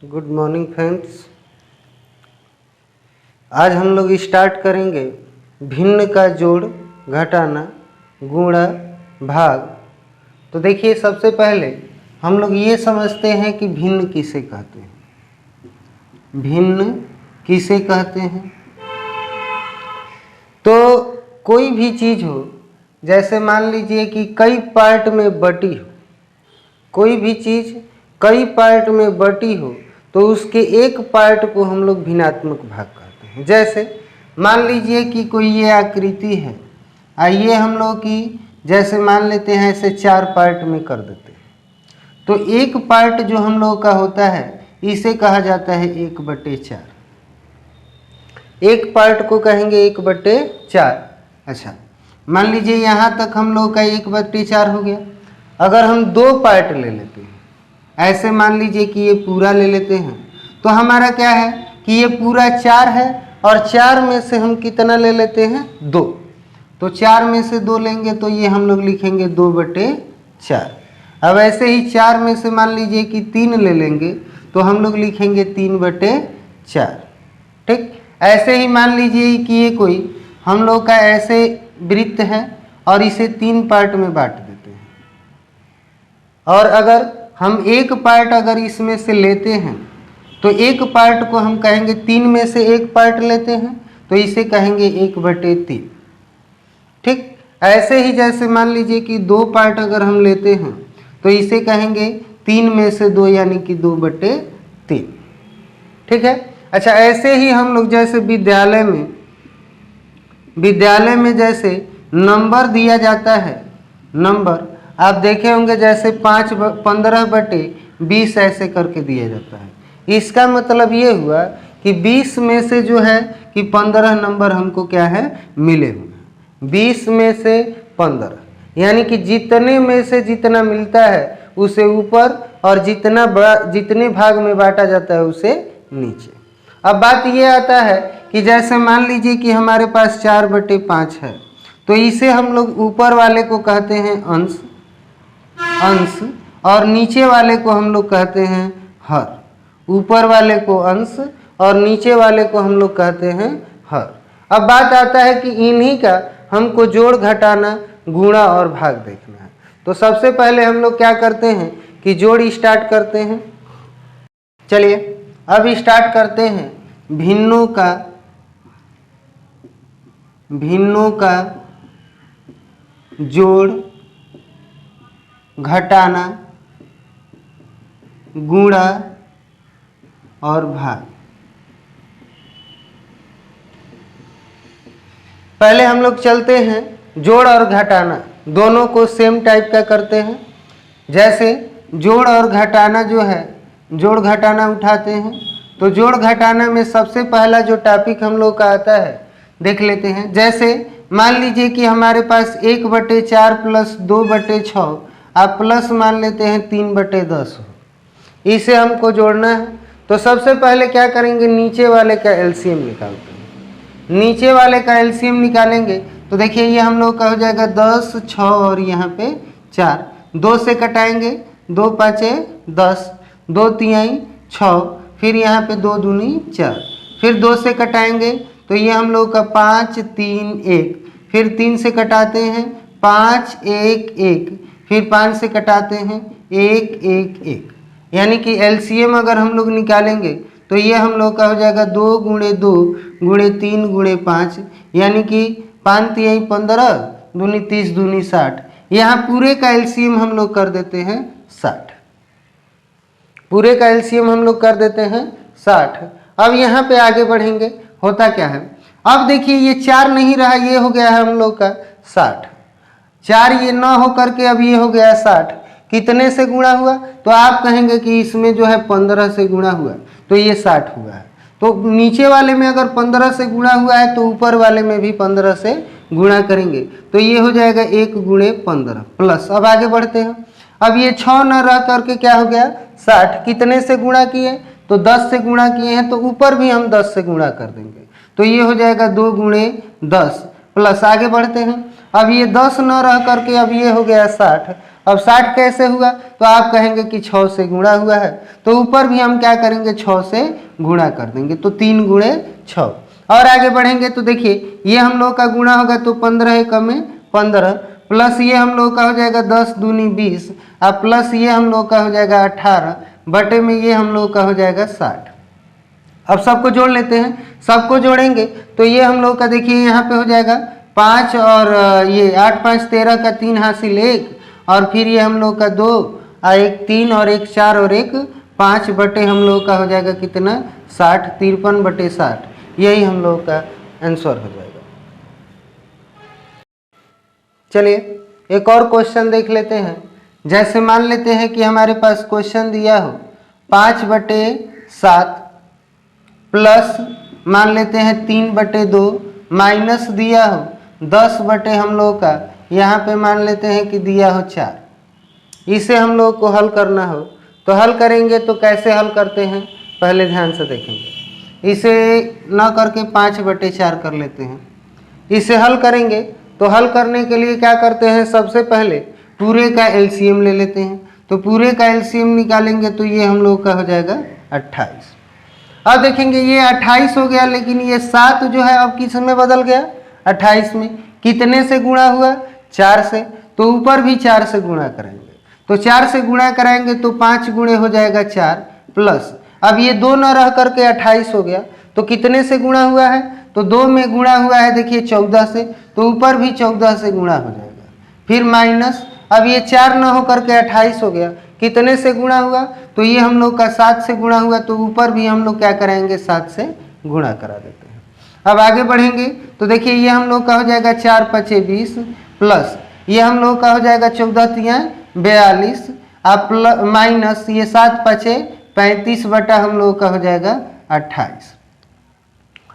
Good morning friends. आज हम लोग स्टार्ट करेंगे भिन्न का जोड़, घटाना, गुणा, भाग। तो देखिए, सबसे पहले हम लोग ये समझते हैं कि भिन्न किसे कहते हैं। भिन्न किसे कहते हैं? तो कोई भी चीज़ हो, जैसे मान लीजिए कि कई पार्ट में बटी हो, कोई भी चीज़ कई पार्ट में बटी हो तो उसके एक पार्ट को हम लोग भिन्नात्मक भाग कहते हैं। जैसे मान लीजिए कि कोई ये आकृति है, आइए हम लोग की जैसे मान लेते हैं ऐसे 4 पार्ट में कर देते हैं। तो एक पार्ट जो हम लोग का होता है इसे कहा जाता है 1/4। एक पार्ट को कहेंगे 1/4। अच्छा, मान लीजिए यहाँ तक हम लोग का 1/4 हो गया। अगर हम 2 पार्ट ले लेते हैं, ऐसे मान लीजिए कि ये पूरा ले लेते हैं, तो हमारा क्या है कि ये पूरा 4 है और 4 में से हम कितना ले लेते हैं? 2। तो 4 में से 2 लेंगे तो ये हम लोग लिखेंगे 2/4। अब ऐसे ही 4 में से मान लीजिए कि 3 ले लेंगे तो हम लोग लिखेंगे 3/4। ठीक, ऐसे ही मान लीजिए कि ये कोई हम लोग का ऐसे वृत्त है और इसे 3 पार्ट में बांट देते हैं, और अगर हम एक पार्ट अगर इसमें से लेते हैं तो एक पार्ट को हम कहेंगे 3 में से एक पार्ट लेते हैं तो इसे कहेंगे 1/3। ठीक, ऐसे ही जैसे मान लीजिए कि 2 पार्ट अगर हम लेते हैं तो इसे कहेंगे 3 में से 2 यानी कि 2/3। ठीक है। अच्छा, ऐसे ही हम लोग जैसे विद्यालय में जैसे नंबर दिया जाता है, नंबर आप देखे होंगे जैसे 15/20 ऐसे करके दिया जाता है। इसका मतलब ये हुआ कि 20 में से जो है कि 15 नंबर हमको क्या है मिले हुए हैं। 20 में से 15 यानी कि जितने में से जितना मिलता है उसे ऊपर, और जितने भाग में बांटा जाता है उसे नीचे। अब बात ये आता है कि जैसे मान लीजिए कि हमारे पास 4/5 है, तो इसे हम लोग ऊपर वाले को कहते हैं अंश, और नीचे वाले को हम लोग कहते हैं हर। ऊपर वाले को अंश और नीचे वाले को हम लोग कहते हैं हर। अब बात आता है कि इन्हीं का हमको जोड़, घटाना, गुणा और भाग देखना है। तो सबसे पहले हम लोग क्या करते हैं कि जोड़ स्टार्ट करते हैं। चलिए अब स्टार्ट करते हैं भिन्नों का जोड़, घटाना, गुणा और भाग। पहले हम लोग चलते हैं जोड़ और घटाना, दोनों को सेम टाइप का करते हैं। जैसे जोड़ और घटाना जो है, जोड़ घटाना उठाते हैं तो जोड़ घटाना में सबसे पहला जो टॉपिक हम लोग का आता है देख लेते हैं। जैसे मान लीजिए कि हमारे पास 1/4 प्लस 2/6 आप प्लस मान लेते हैं 3/10 हो, इसे हमको जोड़ना है। तो सबसे पहले क्या करेंगे, नीचे वाले का एलसीएम निकालते हैं। नीचे वाले का एलसीएम निकालेंगे तो देखिए ये हम लोग का हो जाएगा 10, 6 और यहाँ पे 4। 2 से कटाएंगे, 2 5 10, 2 3 6, फिर यहाँ पे 2 दूनी 4, फिर 2 से कटाएंगे तो ये हम लोग का 5 3 1, फिर 3 से कटाते हैं 5 1 1, फिर 5 से कटाते हैं 1 1 1, यानी कि एलसीएम अगर हम लोग निकालेंगे तो ये हम लोग का हो जाएगा 2 × 2 × 3 × 5, यानी कि 5 3 15, दूनी 30, दूनी 60। यहाँ पूरे का एलसीएम हम लोग कर देते हैं 60। पूरे का एलसीएम हम लोग कर देते हैं 60। अब यहाँ पे आगे बढ़ेंगे, होता क्या है, अब देखिए ये 4 नहीं रहा, ये हो गया है हम लोग का 60। 4 ये 9 होकर के अब ये हो गया 60। कितने से गुणा हुआ? तो आप कहेंगे कि इसमें जो है 15 से गुणा हुआ तो ये 60 हुआ है। तो नीचे वाले में अगर 15 से गुणा हुआ है तो ऊपर वाले में भी 15 से गुणा करेंगे तो ये हो जाएगा 1 × 15 प्लस। अब आगे बढ़ते हैं। अब ये 6 न रह करके क्या हो गया 60। कितने से गुणा किए? तो 10 से गुणा किए हैं, तो ऊपर भी हम 10 से गुणा कर देंगे तो ये हो जाएगा 2 × 10 प्लस। आगे बढ़ते हैं। अब ये 10 न रह करके अब ये हो गया 60। अब 60 कैसे हुआ, तो आप कहेंगे कि 6 से गुणा हुआ है, तो ऊपर भी हम क्या करेंगे 6 से गुणा कर देंगे, तो 3 गुणे 6। और आगे बढ़ेंगे तो देखिए ये हम लोग का गुणा होगा तो 15 एकम में 15, प्लस ये हम लोग का हो जाएगा 10 दूनी 20, और प्लस ये हम लोग का हो जाएगा 18 बटे में ये हम लोग का हो जाएगा 60। अब सबको जोड़ लेते हैं, सबको जोड़ेंगे तो ये हम लोग का देखिए यहाँ पे हो जाएगा 5 और ये 8 5 13 का 3 हासिल 1, और फिर ये हम लोग का 2 और एक 3 और एक 4 और एक 5 बटे हम लोग का हो जाएगा कितना 60, 53 बटे 60, यही हम लोग का आंसर हो जाएगा। चलिए एक और क्वेश्चन देख लेते हैं। जैसे मान लेते हैं कि हमारे पास क्वेश्चन दिया हो 5 बटे 7 प्लस मान लेते हैं 3 बटे 2 माइनस दिया हो 10 बटे हम लोग का यहाँ पे मान लेते हैं कि दिया हो 4। इसे हम लोग को हल करना हो तो हल करेंगे तो कैसे हल करते हैं पहले ध्यान से देखेंगे। इसे न करके 5 बटे 4 कर लेते हैं। इसे हल करेंगे तो हल करने के लिए क्या करते हैं, सबसे पहले पूरे का एलसीएम ले लेते हैं। तो पूरे का एलसीएम निकालेंगे तो ये हम लोग का हो जाएगा 28। अब देखेंगे ये 28 हो गया, लेकिन ये 7 जो है अब किस में बदल गया 28 में। कितने से गुणा हुआ 4 से, तो ऊपर भी 4 से गुणा करेंगे। तो 4 से गुणा कराएंगे तो 5 गुणे हो जाएगा 4, प्लस अब ये 2 न रह करके 28 हो गया। तो कितने से गुणा हुआ है, तो 2 में गुणा हुआ है देखिए 14 से, तो ऊपर भी 14 से गुणा हो जाएगा। फिर माइनस अब ये 4 न हो करके 28 हो गया। कितने से गुणा हुआ, तो ये हम लोग का 7 से गुणा हुआ, तो ऊपर भी हम लोग क्या कराएंगे 7 से गुणा करा देते हैं। अब आगे बढ़ेंगे तो देखिए ये हम लोग का हो जाएगा 4 पचे 20 प्लस ये हम लोग का हो जाएगा 14 तिया 42 अब माइनस ये 7 पचे 35 बटा हम लोग का हो जाएगा 28।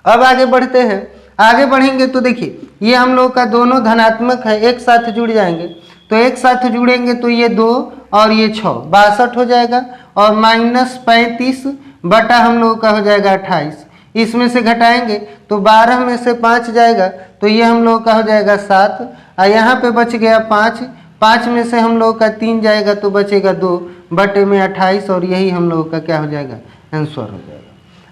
अब आगे बढ़ते हैं, आगे बढ़ेंगे तो देखिए ये हम लोग का दोनों धनात्मक है, एक साथ जुड़ जाएंगे। तो एक साथ जुड़ेंगे तो ये 2 और ये 6 62 हो जाएगा, और माइनस 35 बटा हम लोग का हो जाएगा 28। इसमें से घटाएंगे तो 12 में से 5 जाएगा तो ये हम लोग का हो जाएगा 7, और यहाँ पे बच गया 5, 5 में से हम लोग का 3 जाएगा तो बचेगा 2 बटे में 28, और यही हम लोग का क्या हो जाएगा आंसर हो जाएगा।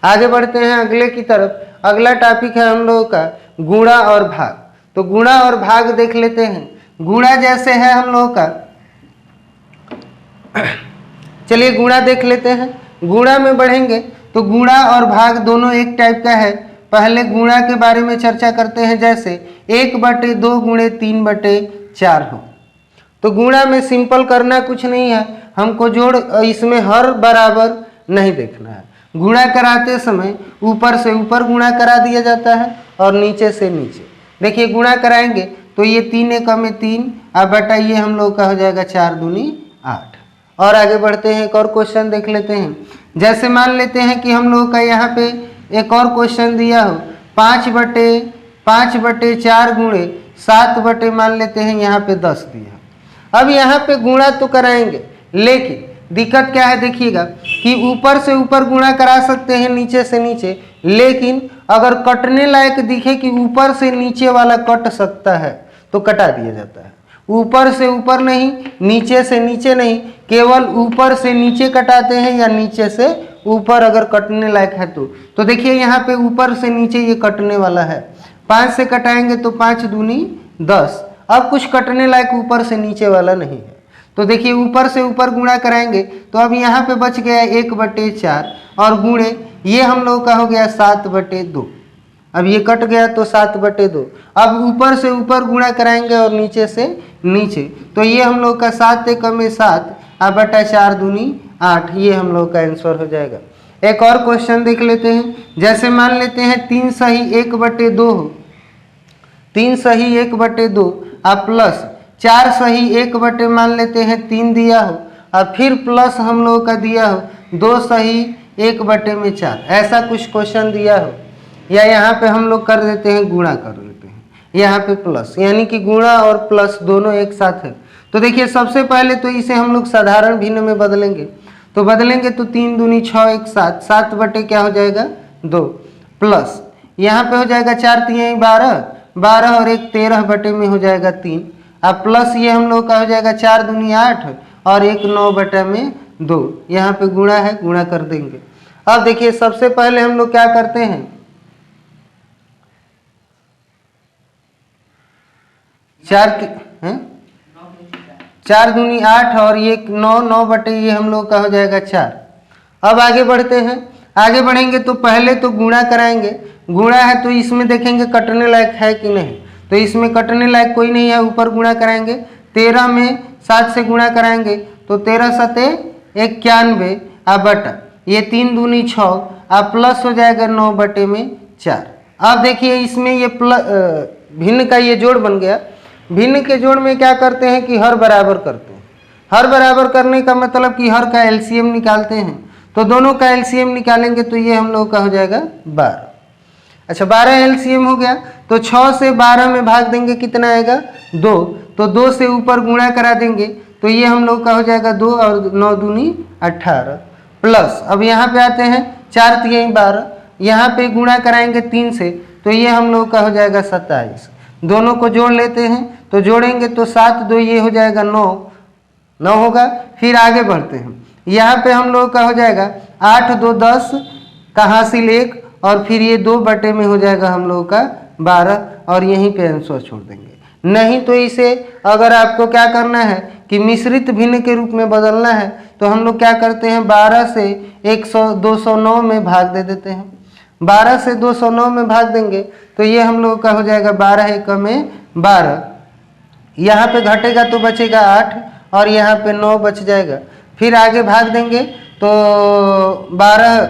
आगे बढ़ते हैं अगले की तरफ। अगला टॉपिक है हम लोगों का गुणा और भाग। तो गुणा और भाग देख लेते हैं। गुणा जैसे है हम लोगों का, चलिए गुणा देख लेते हैं। गुणा में बढ़ेंगे तो गुणा और भाग दोनों एक टाइप का है। पहले गुणा के बारे में चर्चा करते हैं, जैसे 1/2 गुणे 3/4 हो। तो गुणा में सिंपल करना कुछ नहीं है, हमको जोड़ इसमें हर बराबर नहीं देखना है। गुणा कराते समय ऊपर से ऊपर गुणा करा दिया जाता है और नीचे से नीचे। देखिए गुणा कराएंगे तो ये 3 एकम में 3 अब बटा ये हम लोग का हो जाएगा 4 दूनी 8। और आगे बढ़ते हैं, एक और क्वेश्चन देख लेते हैं। जैसे मान लेते हैं कि हम लोग का यहाँ पे एक और क्वेश्चन दिया हो 5/4 गुणे 7 बटे मान लेते हैं यहाँ पे 10 दिया। अब यहाँ पे गुणा तो कराएंगे, लेकिन दिक्कत क्या है देखिएगा कि ऊपर से ऊपर गुणा करा सकते हैं नीचे से नीचे, लेकिन अगर कटने लायक दिखे कि ऊपर से नीचे वाला कट सकता है तो कटा दिया जाता है। ऊपर से ऊपर नहीं, नीचे से नीचे नहीं, केवल ऊपर से नीचे कटाते हैं या नीचे से ऊपर अगर कटने लायक है तो देखिए यहाँ पे ऊपर से नीचे ये कटने वाला है। 5 से कटाएंगे तो 5 दूनी 10। अब कुछ कटने लायक ऊपर से नीचे वाला नहीं है, तो देखिए ऊपर से ऊपर गुणा कराएंगे तो अब यहाँ पे बच गया 1/4 और गुणे ये हम लोग का हो गया 7/2। अब ये कट गया तो 7/2। अब ऊपर से ऊपर गुणा कराएंगे और नीचे से नीचे, तो ये हम लोग का 7 एकम में 7 अब बटा 4 दूनी 8, ये हम लोग का आंसर हो जाएगा। एक और क्वेश्चन देख लेते हैं। जैसे मान लेते हैं 3 सही 1/2 हो, 3 सही 1/2 अब प्लस 4 सही 1 बटे मान लेते हैं 3 दिया हो, और फिर प्लस हम लोग का दिया हो 2 सही 1/4, ऐसा कुछ क्वेश्चन दिया हो, या यहाँ पे हम लोग कर देते हैं गुणा कर लेते हैं, यहाँ पे प्लस, यानी कि गुणा और प्लस दोनों एक साथ है। तो देखिए सबसे पहले तो इसे हम लोग साधारण भिन्न में बदलेंगे। तो बदलेंगे तो 3 दूनी 6 1 7, 7 बटे क्या हो जाएगा 2, प्लस यहाँ पे हो जाएगा 4 3 12, 12 और 1 13 बटे में हो जाएगा 3, अब प्लस ये हम लोग का हो जाएगा 4 दूनी 8 और 1 9/2, यहाँ पे गुणा है, गुणा कर देंगे। अब देखिए सबसे पहले हम लोग क्या करते हैं, 4 दूनी 8 और ये 9 बटे ये हम लोग का हो जाएगा 4। अब आगे बढ़ते हैं, आगे बढ़ेंगे तो पहले तो गुणा कराएंगे, गुणा है तो इसमें देखेंगे कटने लायक है कि नहीं, तो इसमें कटने लायक कोई नहीं है, ऊपर गुणा कराएंगे। 13 में 7 से गुणा कराएंगे तो 13 सते 91 अब बटा ये 3 दूनी 6 अब प्लस हो जाएगा 9/4। अब देखिए इसमें ये भिन्न का ये जोड़ बन गया। भिन्न के जोड़ में क्या करते हैं कि हर बराबर करते हैं। हर बराबर करने का मतलब कि हर का एलसीएम निकालते हैं, तो दोनों का एलसीएम निकालेंगे तो ये हम लोग का हो जाएगा 12। अच्छा 12 एलसीएम हो गया तो 6 से 12 में भाग देंगे, कितना आएगा 2, तो 2 से ऊपर गुणा करा देंगे तो ये हम लोग का हो जाएगा 2 और 9 दूनी 18 प्लस। अब यहाँ पे आते हैं 4 3 12, यहाँ पे गुणा कराएंगे 3 से तो ये हम लोग का हो जाएगा 27। दोनों को जोड़ लेते हैं तो जोड़ेंगे तो 7 2 ये हो जाएगा 9 होगा। फिर आगे बढ़ते हैं, यहाँ पे हम लोग का हो जाएगा 8 2 10 का हासिल 1 और फिर ये 2 बटे में हो जाएगा हम लोग का 12 और यहीं पे आंसर छोड़ देंगे। नहीं तो इसे अगर आपको क्या करना है कि मिश्रित भिन्न के रूप में बदलना है तो हम लोग क्या करते हैं 12 से 209 में भाग दे देते हैं। 12 से 209 में भाग देंगे तो ये हम लोग का हो जाएगा 12 1 में 12, यहाँ पे घटेगा तो बचेगा 8 और यहाँ पे 9 बच जाएगा। फिर आगे भाग देंगे तो 12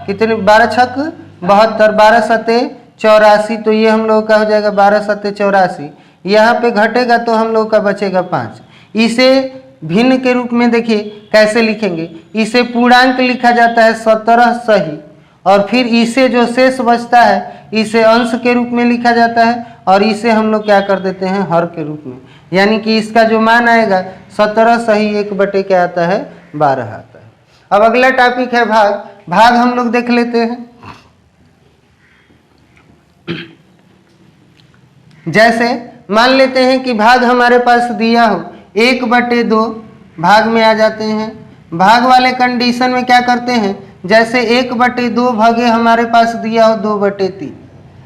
कितने 12 छक 72, 12 सते 84, तो ये हम लोग का हो जाएगा 12 सते 84। यहाँ पे घटेगा तो हम लोग का बचेगा 5। इसे भिन्न के रूप में देखिए कैसे लिखेंगे, इसे पूर्णांक लिखा जाता है 17 सही, और फिर इसे जो शेष बचता है इसे अंश के रूप में लिखा जाता है और इसे हम लोग क्या कर देते हैं हर के रूप में, यानी कि इसका जो मान आएगा 17 सही 1 बटे क्या आता है 12 आता है। अब अगला टॉपिक है भाग। भाग हम लोग देख लेते हैं। जैसे मान लेते हैं कि भाग हमारे पास दिया हो 1/2, भाग में आ जाते हैं। भाग वाले कंडीशन में क्या करते हैं, जैसे 1/2 भागे हमारे पास दिया हो 2/3,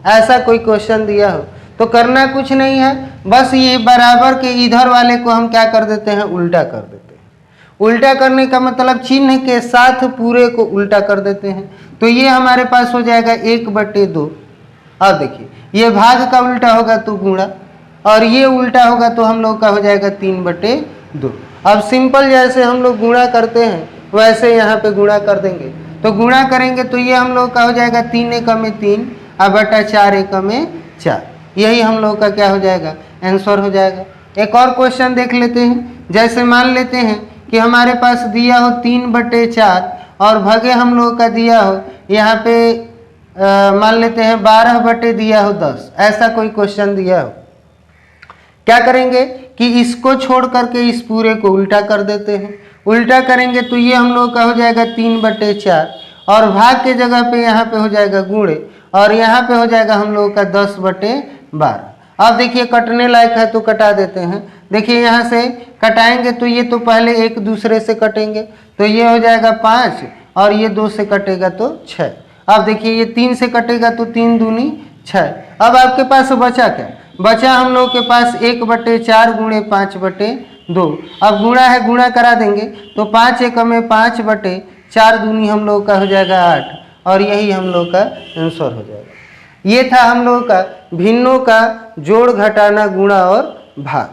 ऐसा कोई क्वेश्चन दिया हो तो करना कुछ नहीं है, बस ये बराबर के इधर वाले को हम क्या कर देते हैं उल्टा कर देते हैं। उल्टा करने का मतलब चिन्ह के साथ पूरे को उल्टा कर देते हैं, तो ये हमारे पास हो जाएगा 1/2। अब देखिए ये भाग का उल्टा होगा तो गुणा, और ये उल्टा होगा तो हम लोग का हो जाएगा 3/2। अब सिंपल जैसे हम लोग गुणा करते हैं वैसे यहाँ पे गुणा कर देंगे, तो गुणा करेंगे तो ये हम लोग का हो जाएगा 3 1 में 3 और बटा 4 1 में 4, यही हम लोग का क्या हो जाएगा आंसर हो जाएगा। एक और क्वेश्चन देख लेते हैं। जैसे मान लेते हैं कि हमारे पास दिया हो 3/4 और भगे हम लोग का दिया हो यहाँ पे मान लेते हैं 12 बटे दिया हो 10, ऐसा कोई क्वेश्चन दिया हो, क्या करेंगे कि इसको छोड़ करके इस पूरे को उल्टा कर देते हैं। उल्टा करेंगे तो ये हम लोग का हो जाएगा 3/4 और भाग के जगह पे यहाँ पे हो जाएगा गुणे और यहाँ पे हो जाएगा हम लोग का 10/12। अब देखिए कटने लायक है तो कटा देते हैं। देखिए यहाँ से कटाएंगे तो ये तो पहले एक दूसरे से कटेंगे, तो ये हो जाएगा 5 और ये 2 से कटेगा तो 6। अब देखिए ये 3 से कटेगा तो 3 दूनी 6। अब आपके पास बचा क्या, बचा हम लोग के पास 1/4 गुणे 5/2। अब गुणा है, गुणा करा देंगे तो 5 1 में 5/4 दूनी हम लोग का हो जाएगा 8 और यही हम लोग का आंसर हो जाएगा। ये था हम लोग का भिन्नों का जोड़ घटाना गुणा और भाग।